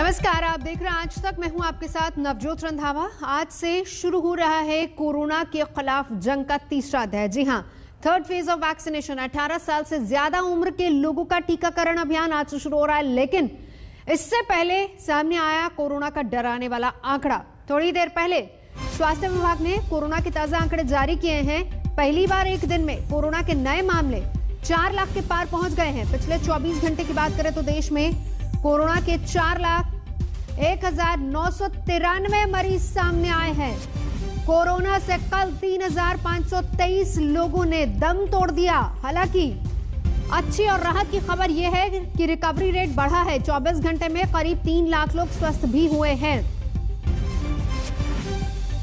नमस्कार, आप देख रहे हैं आज तक। मैं हूं आपके साथ नवजोत रंधावा। आज से शुरू हो रहा है कोरोना के खिलाफ जंग का तीसरा अध्याय। जी हां, थर्ड फेज ऑफ वैक्सीनेशन। 18 साल से ज्यादा उम्र के लोगों का टीकाकरण अभियान आज से शुरू हो रहा है, लेकिन इससे पहले सामने आया कोरोना का डराने वाला आंकड़ा। थोड़ी देर पहले स्वास्थ्य विभाग ने कोरोना के ताजा आंकड़े जारी किए हैं। पहली बार एक दिन में कोरोना के नए मामले 4 लाख के पार पहुंच गए हैं। पिछले 24 घंटे की बात करें तो देश में कोरोना के 4,01,993 मरीज सामने आए हैं। कोरोना से कल 3,523 लोगों ने दम तोड़ दिया। हालांकि अच्छी और राहत की खबर यह है कि रिकवरी रेट बढ़ा है। 24 घंटे में करीब 3 लाख लोग स्वस्थ भी हुए हैं।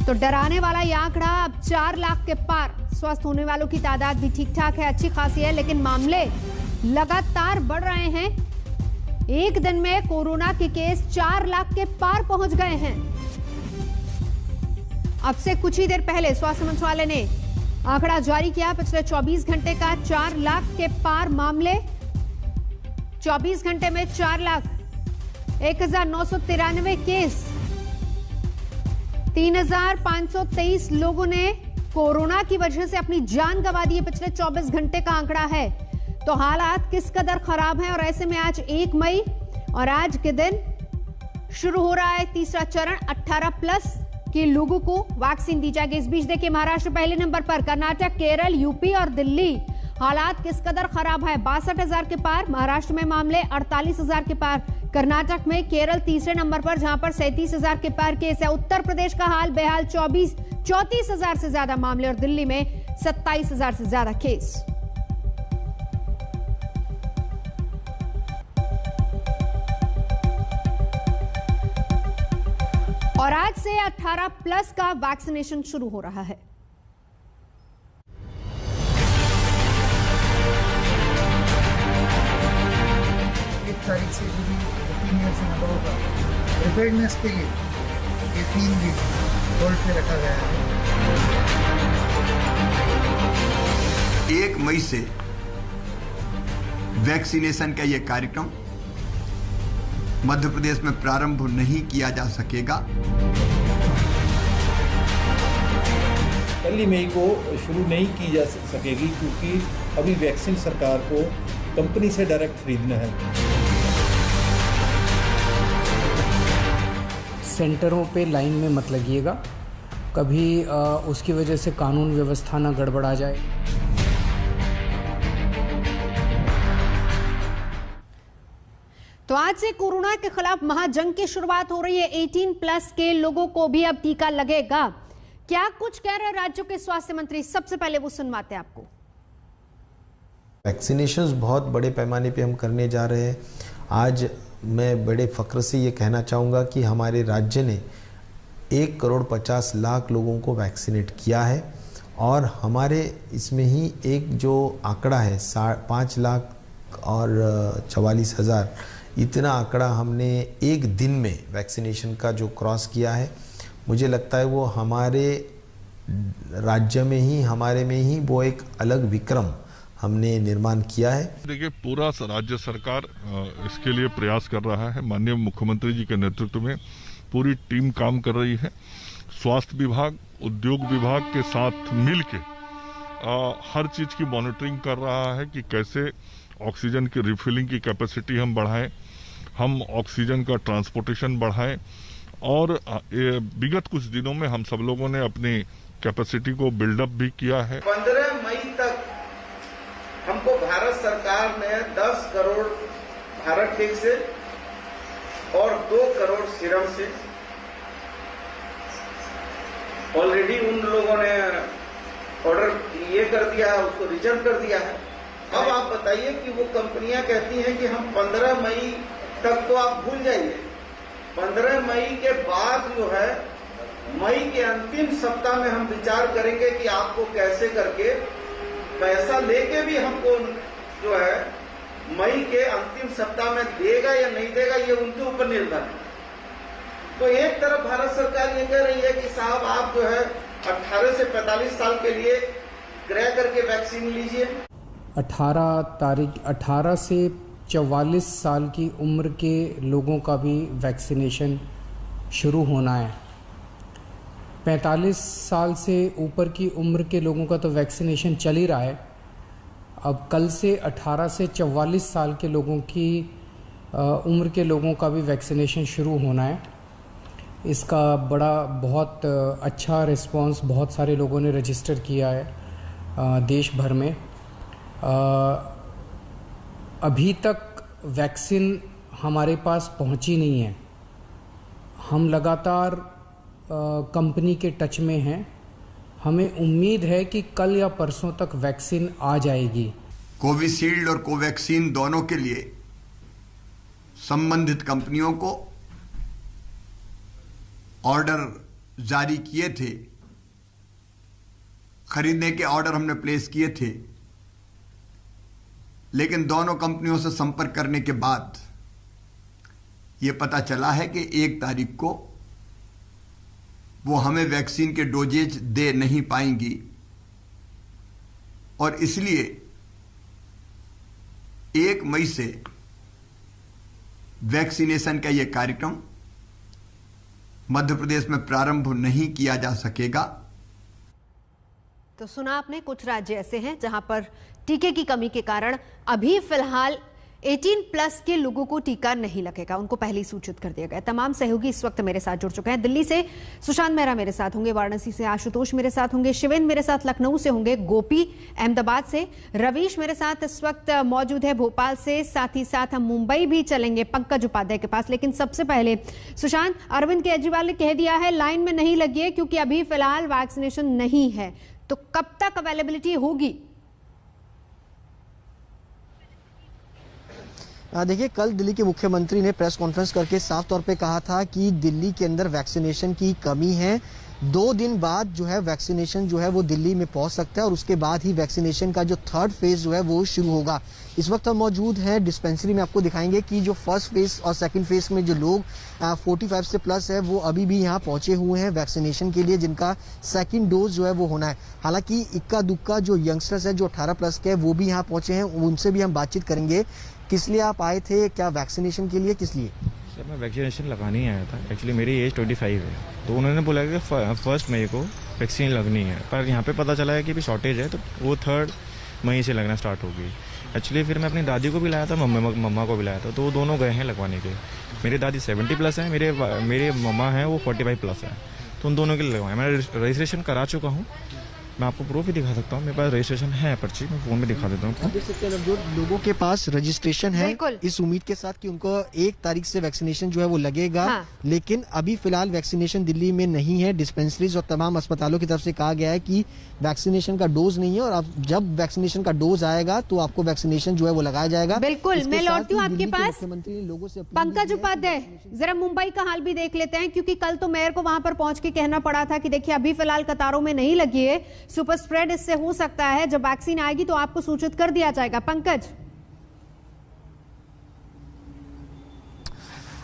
तो डराने वाला यह आंकड़ा अब 4 लाख के पार। स्वस्थ होने वालों की तादाद भी ठीक ठाक है, अच्छी खासी है, लेकिन मामले लगातार बढ़ रहे हैं। एक दिन में कोरोना के केस 4 लाख के पार पहुंच गए हैं। अब से कुछ ही देर पहले स्वास्थ्य मंत्रालय ने आंकड़ा जारी किया। पिछले 24 घंटे का 4 लाख के पार मामले। 24 घंटे में 4,01,993 केस। 3,523 लोगों ने कोरोना की वजह से अपनी जान गंवा दी। पिछले 24 घंटे का आंकड़ा है। तो हालात किस कदर खराब हैं, और ऐसे में आज 1 मई और आज के दिन शुरू हो रहा है तीसरा चरण। 18+ के लोगों को वैक्सीन दी जाएगी। इस बीच देखिए, महाराष्ट्र पहले नंबर पर, कर्नाटक, केरल, यूपी और दिल्ली। हालात किस कदर खराब है। 62,000 के पार महाराष्ट्र में मामले, 48,000 के पार कर्नाटक में। केरल तीसरे नंबर पर, जहां पर 37,000 के पार केस है। उत्तर प्रदेश का हाल बेहाल, 34,000 से ज्यादा मामले, और दिल्ली में 27,000 से ज्यादा केस। और आज से 18+ का वैक्सीनेशन शुरू हो रहा है। 1 तारीख से जो भी 3 ईयर से नंबर होगा, प्रिपेयर्डनेस के लिए ये 3 दिन होल्ड पे रखा गया है। 1 मई से वैक्सीनेशन का ये कार्यक्रम मध्य प्रदेश में प्रारंभ नहीं किया जा सकेगा। 1 मई को शुरू नहीं की जा सकेगी, क्योंकि अभी वैक्सीन सरकार को कंपनी से डायरेक्ट खरीदना है। सेंटरों पे लाइन में मत लगिएगा, कभी उसकी वजह से कानून व्यवस्था ना गड़बड़ा जाए। तो आज से कोरोना के खिलाफ महाजंग की शुरुआत हो रही है। 18+ के लोगों को भी अब टीका लगेगा। क्या कुछ कह रहे हैं राज्यों के स्वास्थ्य मंत्री, सबसे पहले वो सुनवाते हैं आपको। वैक्सीनेशंस बहुत बड़े पैमाने पे हम करने जा रहे हैं। आज मैं बड़े फख्र से ये कहना चाहूँगा कि हमारे राज्य ने 1,50,00,000 लोगों को वैक्सीनेट किया है, और हमारे इसमें ही एक जो आंकड़ा है 5,44,000, इतना आंकड़ा हमने एक दिन में वैक्सीनेशन का जो क्रॉस किया है, मुझे लगता है वो हमारे राज्य में ही, हमारे में ही वो एक अलग विक्रम हमने निर्माण किया है। देखिए, पूरा राज्य सरकार इसके लिए प्रयास कर रहा है। माननीय मुख्यमंत्री जी के नेतृत्व में पूरी टीम काम कर रही है। स्वास्थ्य विभाग, उद्योग विभाग के साथ मिलके हर चीज की मॉनिटरिंग कर रहा है कि कैसे ऑक्सीजन की रिफिलिंग की कैपेसिटी हम बढ़ाएं, हम ऑक्सीजन का ट्रांसपोर्टेशन बढ़ाएं, और विगत कुछ दिनों में हम सब लोगों ने अपनी कैपेसिटी को बिल्डअप भी किया है। 15 मई तक हमको भारत सरकार ने 10 करोड़ भारत टेक से और 2 करोड़ सीरम से ऑलरेडी उन लोगों ने ऑर्डर ये कर दिया, उसको रिजर्व कर दिया है। अब आप बताइए कि वो कंपनियां कहती हैं कि हम 15 मई तक तो आप भूल जाइए। 15 मई के बाद जो है, मई के अंतिम सप्ताह में हम विचार करेंगे कि आपको कैसे करके पैसा लेके भी हमको जो है मई के अंतिम सप्ताह में देगा या नहीं देगा, ये उनके ऊपर निर्भर है। तो एक तरफ भारत सरकार ये कह रही है कि साहब आप जो है 18 से 45 साल के लिए क्रय करके वैक्सीन लीजिए। 18 से 44 साल की उम्र के लोगों का भी वैक्सीनेशन शुरू होना है। 45 साल से ऊपर की उम्र के लोगों का तो वैक्सीनेशन चल ही रहा है। अब कल से 18 से 44 साल के लोगों की उम्र के लोगों का भी वैक्सीनेशन शुरू होना है। इसका बहुत अच्छा रिस्पांस बहुत सारे लोगों ने रजिस्टर किया है देश भर में। अभी तक वैक्सीन हमारे पास पहुंची नहीं है। हम लगातार कंपनी के टच में हैं। हमें उम्मीद है कि कल या परसों तक वैक्सीन आ जाएगी। कोविशील्ड और कोवैक्सीन दोनों के लिए संबंधित कंपनियों को ऑर्डर जारी किए थे, खरीदने के ऑर्डर हमने प्लेस किए थे, लेकिन दोनों कंपनियों से संपर्क करने के बाद ये पता चला है कि 1 तारीख को वो हमें वैक्सीन के डोजेज दे नहीं पाएंगी और इसलिए 1 मई से वैक्सीनेशन का ये कार्यक्रम मध्य प्रदेश में प्रारंभ नहीं किया जा सकेगा। तो सुना आपने, कुछ राज्य ऐसे हैं जहां पर टीके की कमी के कारण अभी फिलहाल 18+ के लोगों को टीका नहीं लगेगा, उनको पहले ही सूचित कर दिया गया। तमाम सहयोगी इस वक्त मेरे साथ जुड़ चुके हैं। दिल्ली से सुशांत मेहरा मेरे साथ होंगे, वाराणसी से आशुतोष मेरे साथ होंगे, शिवेंद्र मेरे साथ लखनऊ से होंगे, गोपी अहमदाबाद से, रवीश मेरे साथ इस वक्त मौजूद है भोपाल से, साथ ही साथ हम मुंबई भी चलेंगे पंकज उपाध्याय के पास। लेकिन सबसे पहले सुशांत, अरविंद केजरीवाल ने कह दिया है लाइन में नहीं लगिए क्योंकि अभी फिलहाल वैक्सीनेशन नहीं है, तो कब तक अवेलेबिलिटी होगी? देखिए, कल दिल्ली के मुख्यमंत्री ने प्रेस कॉन्फ्रेंस करके साफ तौर पे कहा था कि दिल्ली के अंदर वैक्सीनेशन की कमी है। 2 दिन बाद जो है वैक्सीनेशन जो है वो दिल्ली में पहुंच सकता है और उसके बाद ही वैक्सीनेशन का जो 3rd फेज जो है वो शुरू होगा। इस वक्त हम मौजूद हैं डिस्पेंसरी में, आपको दिखाएंगे कि जो 1st फेज और 2nd फेज में जो लोग 45 से प्लस है वो अभी भी यहाँ पहुंचे हुए हैं वैक्सीनेशन के लिए, जिनका 2nd डोज जो है वो होना है। हालांकि इक्का दुक्का जो यंगस्टर्स है जो 18+ के वो भी यहाँ पहुंचे हैं, उनसे भी हम बातचीत करेंगे। किस लिए आप आए थे, क्या वैक्सीनेशन के लिए, किस लिए? सर, मैं वैक्सीनेशन लगाने ही आया था। एक्चुअली मेरी एज 25 है, तो उन्होंने बोला कि 1 मई को वैक्सीन लगनी है, पर यहाँ पे पता चला है कि भी शॉर्टेज है, तो वो 3 मई से लगना स्टार्ट होगी। एक्चुअली फिर मैं अपनी दादी को भी लाया था, मम्मा को भी लाया था, तो वो दोनों गए हैं लगवाने के। मेरी दादी 70+ है, मेरे मम्मा हैं वो 45+ है, तो उन दोनों के लिए लगवाया। मैं रजिस्ट्रेशन करा चुका हूँ, मैं आपको प्रूफ भी दिखा सकता हूँ, मेरे पास रजिस्ट्रेशन है, पर्ची मैं फोन में दिखा देता हूँ। देख सकते हैं जो लोगों के पास रजिस्ट्रेशन है, इस उम्मीद के साथ कि उनको 1 तारीख से वैक्सीनेशन जो है वो लगेगा। लेकिन अभी फिलहाल वैक्सीनेशन दिल्ली में नहीं है। डिस्पेंसरीज और तमाम अस्पतालों की तरफ से कहा गया है कि वैक्सीनेशन का डोज नहीं है और अब जब वैक्सीनेशन का डोज आएगा तो आपको वैक्सीनेशन जो है वो लगाया जाएगा। बिल्कुल, मैं लौटती हूँ आपके पास। लोगों से पंकज उपाध्याय, जरा मुंबई का हाल भी देख लेते हैं, क्योंकि कल तो मेयर को वहां पर पहुंच के कहना पड़ा था कि देखिए अभी फिलहाल कतारों में नहीं लगी है, सुपर स्प्रेड इससे हो सकता है, जब वैक्सीन आएगी तो आपको सूचित कर दिया जाएगा। Pankaj,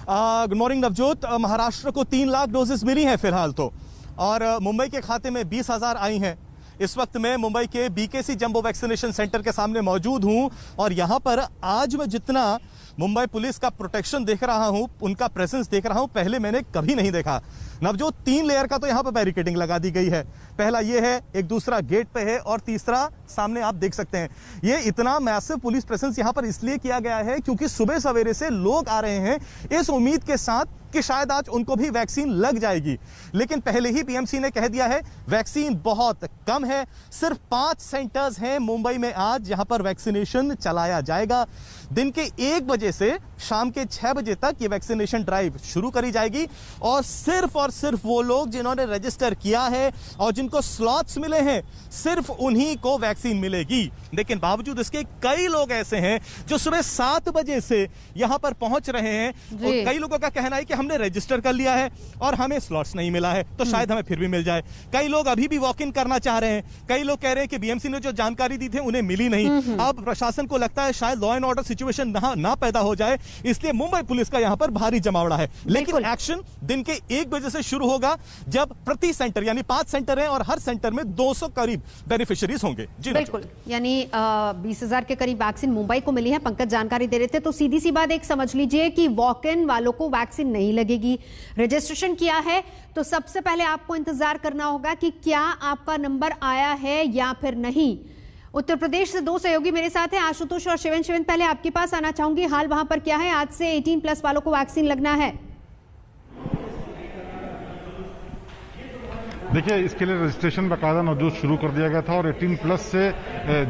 good morning Navjot. महाराष्ट्र को 3 लाख डोजेस मिली हैं फिलहाल तो, और मुंबई के खाते में 20,000 आई हैं। इस वक्त मैं मुंबई के BKC जंबो वैक्सीनेशन सेंटर के सामने मौजूद हूं और यहां पर आज मैं जितना मुंबई पुलिस का प्रोटेक्शन देख रहा हूं, उनका प्रेजेंस देख रहा हूं, पहले मैंने कभी नहीं देखा। नवजोत, 3 लेयर का तो यहां पर बैरिकेडिंग लगा दी गई है। पहला ये है, एक दूसरा गेट पे है और तीसरा सामने आप देख सकते हैं। ये इतना मैसिव पुलिस प्रेजेंस यहां पर इसलिए किया गया है क्योंकि सुबह सवेरे से लोग आ रहे हैं इस उम्मीद के साथ कि शायद आज उनको भी वैक्सीन लग जाएगी। लेकिन पहले ही PMC ने कह दिया है वैक्सीन बहुत कम है। सिर्फ 5 सेंटर्स हैं मुंबई में आज जहां पर वैक्सीनेशन चलाया जाएगा। दिन के 1 बजे से शाम के 6 बजे तक ये वैक्सीनेशन ड्राइव शुरू करी जाएगी और सिर्फ वो लोग जिन्होंने रजिस्टर किया है और जिनको स्लॉट्स मिले हैं, सिर्फ उन्हीं को वैक्सीन मिलेगी। लेकिन बावजूद इसके कई लोग ऐसे हैं जो सुबह 7 बजे से यहां पर पहुंच रहे हैं और कई लोगों का कहना है कि हमने रजिस्टर कर लिया है और हमें स्लॉट्स नहीं मिला है, तो शायद हमें फिर भी मिल जाए। कई लोग अभी भी वॉक इन करना चाह रहे हैं। कई लोग कह रहे हैं कि BMC ने जो जानकारी दी थी उन्हें मिली नहीं। अब प्रशासन को लगता है शायद लॉ एंड ऑर्डर सिचुएशन ना पैदा हो जाए, इसलिए मुंबई पुलिस का यहां पर भारी जमावड़ा है। लेकिन एक्शन दिन के 1 बजे से शुरू होगा, जब प्रति सेंटर यानी 5 सेंटर हैं और हर सेंटर में 200 करीब बेनिफिशियरीज होंगे। जी बिल्कुल, यानी 20,000 के करीब वैक्सीन मुंबई को मिली है। पंकज जानकारी दे रहे थे। तो सीधी सी बात एक समझ लीजिए कि वॉक इन वालों को वैक्सीन नहीं लगेगी। रजिस्ट्रेशन किया है तो सबसे पहले आपको इंतजार करना होगा कि क्या आपका नंबर आया है या फिर नहीं। उत्तर प्रदेश से 2 सहयोगी मेरे साथ हैं, आशुतोष और शिवेन। पहले आपके पास आना चाहूंगी, हाल वहां पर क्या है? आज से 18+ वालों को वैक्सीन लगना है। देखिए, इसके लिए रजिस्ट्रेशन बाकायदा नवजोत शुरू कर दिया गया था और 18+ से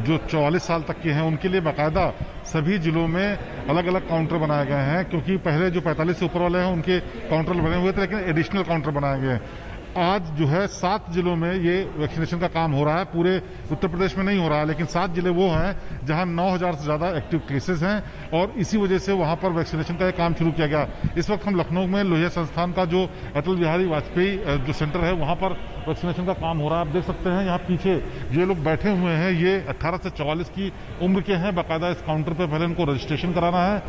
जो 44 साल तक के हैं उनके लिए बाकायदा सभी जिलों में अलग अलग काउंटर बनाए गए हैं, क्योंकि पहले जो 45 से ऊपर वाले हैं उनके काउंटर बने हुए थे, लेकिन एडिशनल काउंटर बनाए गए हैं। आज जो है 7 जिलों में ये वैक्सीनेशन का काम हो रहा है। पूरे उत्तर प्रदेश में नहीं हो रहा है, लेकिन 7 जिले वो हैं जहां 9,000 से ज्यादा एक्टिव केसेस हैं और इसी वजह से वहां पर वैक्सीनेशन का काम शुरू किया गया। इस वक्त हम लखनऊ में लोहिया संस्थान का जो अटल बिहारी वाजपेयी जो सेंटर है वहां पर वैक्सीनेशन का काम हो रहा है। आप देख सकते हैं यहाँ पीछे जो लोग बैठे हुए हैं ये 18 से 44 की उम्र के हैं। बाकायदा इस काउंटर पर पहले उनको रजिस्ट्रेशन कराना है।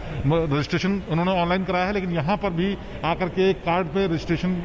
रजिस्ट्रेशन उन्होंने ऑनलाइन कराया है, लेकिन यहाँ पर भी आकर के एक कार्ड पे रजिस्ट्रेशन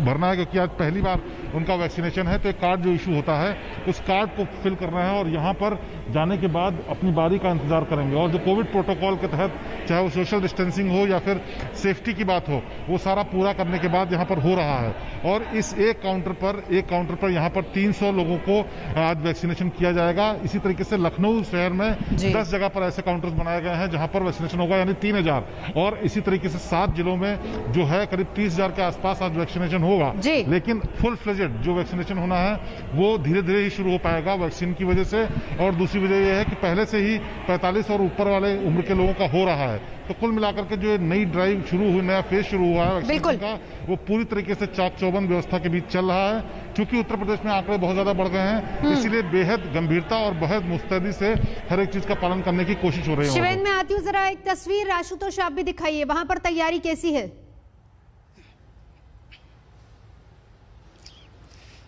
भरना है, क्योंकि आज पहली बार उनका वैक्सीनेशन है। तो एक कार्ड जो इशू होता है उस कार्ड को फिल करना है और यहाँ पर जाने के बाद अपनी बारी का इंतजार करेंगे। और जो कोविड प्रोटोकॉल के तहत चाहे वो सोशल डिस्टेंसिंग हो या फिर सेफ्टी की बात हो, वो सारा पूरा करने के बाद यहाँ पर हो रहा है। और इस एक काउंटर पर यहाँ पर 300 लोगों को आज वैक्सीनेशन किया जाएगा। इसी तरीके से लखनऊ शहर में 10 जगह पर ऐसे काउंटर्स बनाए गए हैं जहाँ पर वैक्सीनेशन होगा, यानी 3,000। और इसी तरीके से 7 जिलों में जो है करीब 30,000 के आसपास आज वैक्सीनेशन होगा। लेकिन फुल फ्लेजेड जो वैक्सीनेशन होना है वो धीरे धीरे ही शुरू हो पाएगा वैक्सीन की वजह से। और दूसरी वजह यह है कि पहले से ही 45 और ऊपर वाले उम्र के लोगों का हो रहा है। तो कुल मिलाकर के जो नई ड्राइव शुरू हुई, नया फेज शुरू हुआ है वैक्सीनेशन का, वो पूरी तरीके से चाक चौबंद व्यवस्था के बीच चल रहा है। क्योंकि उत्तर प्रदेश में आंकड़े बहुत ज्यादा बढ़ गए हैं, इसीलिए बेहद गंभीरता और बेहद मुस्तैदी से हर एक चीज का पालन करने की कोशिश हो रही है। शिवेन, मैं आती हूँ, जरा एक तस्वीर आशुतोष आप भी दिखाइए, वहां पर तैयारी कैसी है?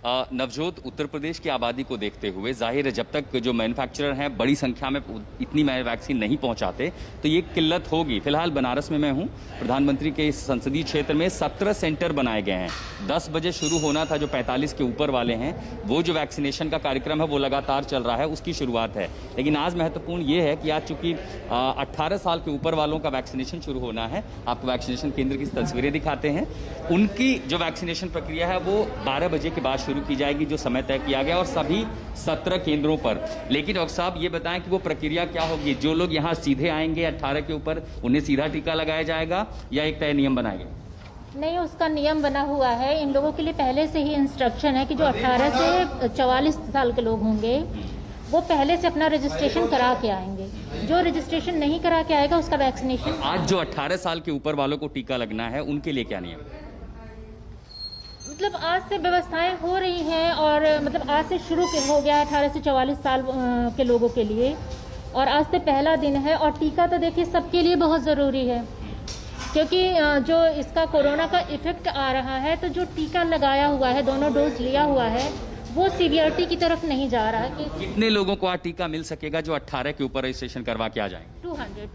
नवजोत, उत्तर प्रदेश की आबादी को देखते हुए जाहिर है जब तक जो मैन्युफैक्चरर हैं बड़ी संख्या में इतनी वैक्सीन नहीं पहुंचाते तो ये किल्लत होगी। फिलहाल बनारस में मैं हूं, प्रधानमंत्री के इस संसदीय क्षेत्र में 17 सेंटर बनाए गए हैं। 10 बजे शुरू होना था, जो 45 के ऊपर वाले हैं वो जो वैक्सीनेशन का कार्यक्रम है वो लगातार चल रहा है, उसकी शुरुआत है। लेकिन आज महत्वपूर्ण ये है कि आज चूंकि 18 साल के ऊपर वालों का वैक्सीनेशन शुरू होना है, आपको वैक्सीनेशन केंद्र की तस्वीरें दिखाते हैं। उनकी जो वैक्सीनेशन प्रक्रिया है वो 12 बजे के बाद शुरू की जाएगी, जो समय तय किया गया, और सभी 17 केंद्रों पर। लेकिन डॉक्टर साहब ये बताएं कि वो प्रक्रिया क्या होगी? जो लोग यहाँ सीधे आएंगे 18 के ऊपर, उन्हें सीधा टीका लगाया जाएगा या एक तय नियम बनाएंगे? नहीं, उसका नियम बना हुआ है। इन लोगों के लिए पहले से ही इंस्ट्रक्शन है कि जो 18 से 44 साल के लोग होंगे वो पहले से अपना रजिस्ट्रेशन करा के आएंगे। जो रजिस्ट्रेशन नहीं करा के आएगा उसका वैक्सीनेशन। आज जो 18 साल के ऊपर वालों को टीका लगना है उनके लिए क्या नियम? मतलब आज से व्यवस्थाएं हो रही हैं और मतलब आज से शुरू हो गया है 18 से 44 साल के लोगों के लिए, और आज से पहला दिन है। और टीका तो देखिए सबके लिए बहुत ज़रूरी है, क्योंकि जो इसका कोरोना का इफेक्ट आ रहा है, तो जो टीका लगाया हुआ है, दोनों डोज लिया हुआ है, वो सीवियरिटी की तरफ नहीं जा रहा है। कितने लोगों को आज टीका मिल सकेगा जो 18 के ऊपर रजिस्ट्रेशन करवा के आ जाएंगे?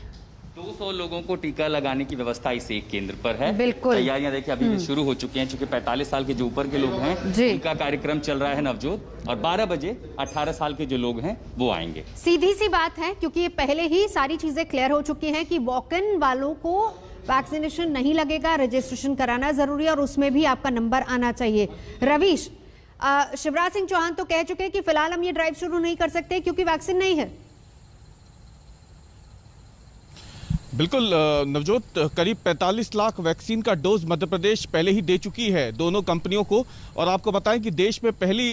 200 लोगों को टीका लगाने की व्यवस्था इस एक केंद्र पर है। बिल्कुल, तैयारियां देखिए अभी शुरू हो चुकी हैं, चूंकि 45 साल के जो ऊपर के लोग हैं टीका कार्यक्रम चल रहा है नवजोत, और 12 बजे 18 साल के जो लोग हैं वो आएंगे। सीधी सी बात है, क्योंकि ये पहले ही सारी चीजें क्लियर हो चुकी हैं कि वॉक इन वालों को वैक्सीनेशन नहीं लगेगा, रजिस्ट्रेशन कराना जरूरी है और उसमें भी आपका नंबर आना चाहिए। रवीश, शिवराज सिंह चौहान तो कह चुके हैं कि फिलहाल हम ये ड्राइव शुरू नहीं कर सकते क्योंकि वैक्सीन नहीं है। बिल्कुल नवजोत, करीब 45 लाख वैक्सीन का डोज मध्य प्रदेश पहले ही दे चुकी है दोनों कंपनियों को। और आपको बताएं कि देश में पहली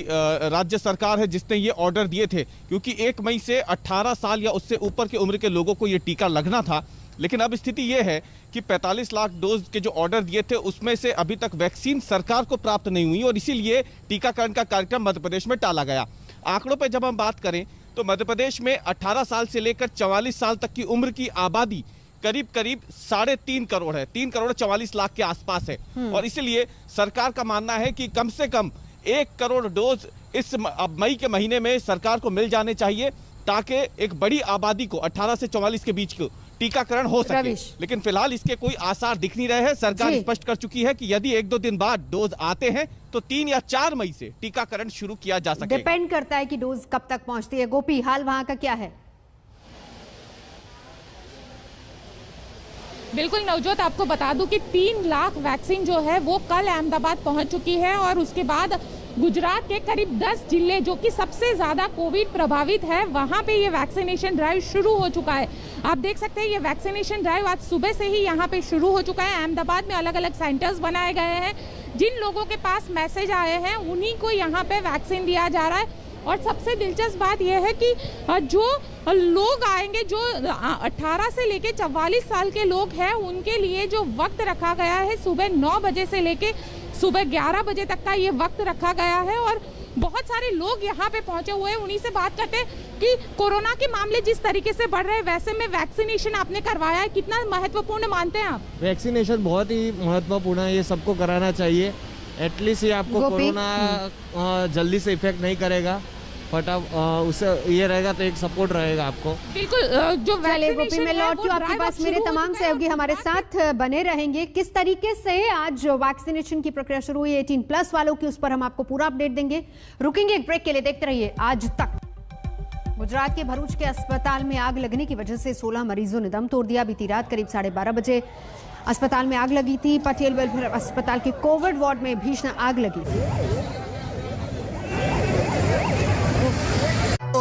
राज्य सरकार है जिसने ये ऑर्डर दिए थे, क्योंकि 1 मई से 18 साल या उससे ऊपर की उम्र के लोगों को ये टीका लगना था। लेकिन अब स्थिति ये है कि 45 लाख डोज के जो ऑर्डर दिए थे उसमें से अभी तक वैक्सीन सरकार को प्राप्त नहीं हुई और इसीलिए टीकाकरण का कार्यक्रम मध्य प्रदेश में टाला गया। आंकड़ों पर जब हम बात करें तो मध्य प्रदेश में 18 साल से लेकर 44 साल तक की उम्र की आबादी करीब 3.5 करोड़ है, 3 करोड़ 44 लाख के आसपास है। और इसलिए सरकार का मानना है कि कम से कम 1 करोड़ डोज इस मई के महीने में सरकार को मिल जाने चाहिए, ताकि एक बड़ी आबादी को 18 से 44 के बीच को टीकाकरण हो सके, लेकिन फिलहाल इसके कोई आसार दिख नहीं रहे हैं। सरकार स्पष्ट कर चुकी है कि यदि 1-2 दिन बाद डोज आते हैं तो 3 या 4 मई से टीकाकरण शुरू किया जा सकेगा। डिपेंड करता है कि डोज कब तक पहुंचती है। गोपी, हाल वहां का क्या है? बिल्कुल नवजोत, आपको बता दूं कि 3 लाख वैक्सीन जो है वो कल अहमदाबाद पहुंच चुकी है और उसके बाद गुजरात के करीब 10 जिले जो कि सबसे ज्यादा कोविड प्रभावित है वहां पे ये वैक्सीनेशन ड्राइव शुरू हो चुका है। आप देख सकते हैं ये वैक्सीनेशन ड्राइव आज सुबह से ही यहाँ पे शुरू हो चुका है। अहमदाबाद में अलग अलग सेंटर्स बनाए गए हैं। जिन लोगों के पास मैसेज आए हैं उन्हीं को यहाँ पे वैक्सीन दिया जा रहा है। और सबसे दिलचस्प बात यह है कि जो लोग आएंगे, जो 18 से लेके 44 साल के लोग हैं, उनके लिए जो वक्त रखा गया है सुबह 9 बजे से लेके सुबह 11 बजे तक का ये वक्त रखा गया है। और बहुत सारे लोग यहाँ पे पहुंचे हुए हैं। उन्हीं से बात करते हैं कि कोरोना के मामले जिस तरीके से बढ़ रहे हैं, वैसे में वैक्सीनेशन आपने करवाया है, कितना महत्वपूर्ण मानते हैं आप? वैक्सीनेशन बहुत ही महत्वपूर्ण है, ये सबको कराना चाहिए। एटलीस्ट ये आपको कोरोना जल्दी से इफेक्ट नहीं करेगा, बट उससे ये रहेगा तो एक सपोर्ट रहेगा आपको। बिल्कुल। जो गोपी, मैं लौट के आपके पास, मेरे तमाम सहयोगी हमारे साथ बने रहेंगे। किस तरीके से आज वैक्सीनेशन की प्रक्रिया शुरू हुई 18+ वालों की, उस पर हम आपको पूरा अपडेट देंगे। रुकेंगे एक ब्रेक के लिए, देखते रहिए आज तक। गुजरात के भरूच के अस्पताल में आग लगने की वजह से 16 मरीजों ने दम तोड़ दिया। बीती रात करीब 12:30 बजे अस्पताल में आग लगी थी। पटेल वेलफेयर अस्पताल के कोविड वार्ड में भीषण आग लगी थी।